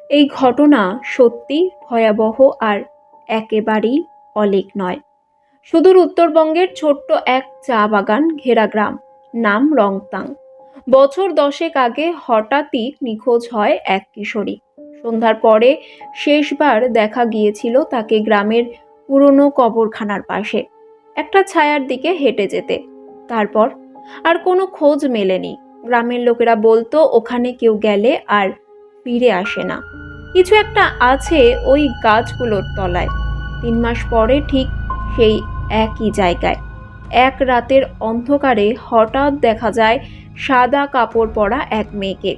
এই ঘটনা সত্যি ভয়াবহ আর একেবারেই অলীক নয়। সুদূর উত্তরবঙ্গের ছোট্ট এক চা বাগান ঘেরা গ্রাম, নাম রংতাং। বছর 10 আগে হঠাৎই নিখোঁজ হয় এক কিশোরী। সন্ধ্যার পরে শেষবার দেখা গিয়েছিল তাকে গ্রামের পুরনো কবরখানার পাশে একটা ছায়ার দিকে হেঁটে যেতে। তারপর আর কোনো খোঁজ মেলেনি। গ্রামের লোকেরা বলতো ওখানে কেউ গেলে আর ফিরে আসে না, কিছু একটা আছে ওই গাছগুলোর তলায়। 3 মাস পরে ঠিক সেই একই জায়গায় এক রাতের অন্ধকারে হঠাৎ দেখা যায় সাদা কাপড় পরা এক মেয়েকে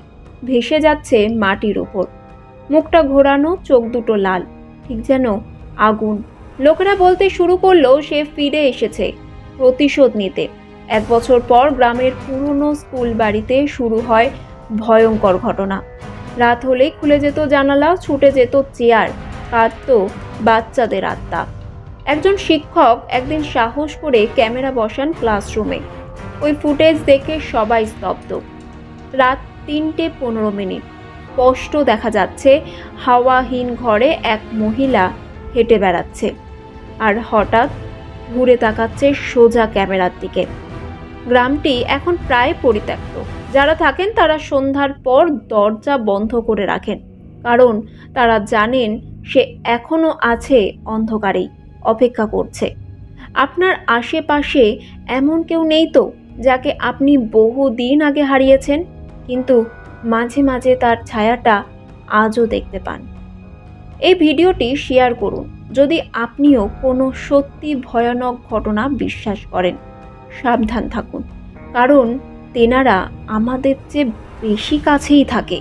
ভেসে যাচ্ছে মাটির উপর। মুখটা ঘোরানো, চোখ দুটো লাল, ঠিক যেন আগুন। লোকেরা বলতে শুরু করলো সে ফিরে এসেছে প্রতিশোধ নিতে। 1 বছর পর গ্রামের পুরনো স্কুল বাড়িতে শুরু হয় ভয়ঙ্কর ঘটনা। রাত হলেই খুলে যেত জানালা, ছুটে যেত চেয়ার, কাঁদত বাচ্চাদের আত্মা। একজন শিক্ষক একদিন সাহস করে ক্যামেরা বসান ক্লাসরুমে। ওই ফুটেজ দেখে সবাই স্তব্ধ। রাত 3:15, স্পষ্ট দেখা যাচ্ছে হাওয়াহীন ঘরে এক মহিলা হেঁটে বেড়াচ্ছে আর হঠাৎ ঘুরে তাকাচ্ছে সোজা ক্যামেরার দিকে। গ্রামটি এখন প্রায় পরিত্যক্ত। যারা থাকেন তারা সন্ধ্যার পর দরজা বন্ধ করে রাখেন, কারণ তারা জানেন সে এখনো আছে অন্ধকারেই, অপেক্ষা করছে। আপনার আশেপাশে এমন কেউ নেই তো যাকে আপনি বহুদিন আগে হারিয়েছেন, কিন্তু মাঝে মাঝে তার ছায়াটা আজও দেখতে পান? এই ভিডিওটি শেয়ার করুন যদি আপনিও কোনো সত্যি ভয়ানক ঘটনা বিশ্বাস করেন। সাবধান থাকুন, কারণ তেনারা আমাদের চেয়ে বেশি কাছেই থাকে।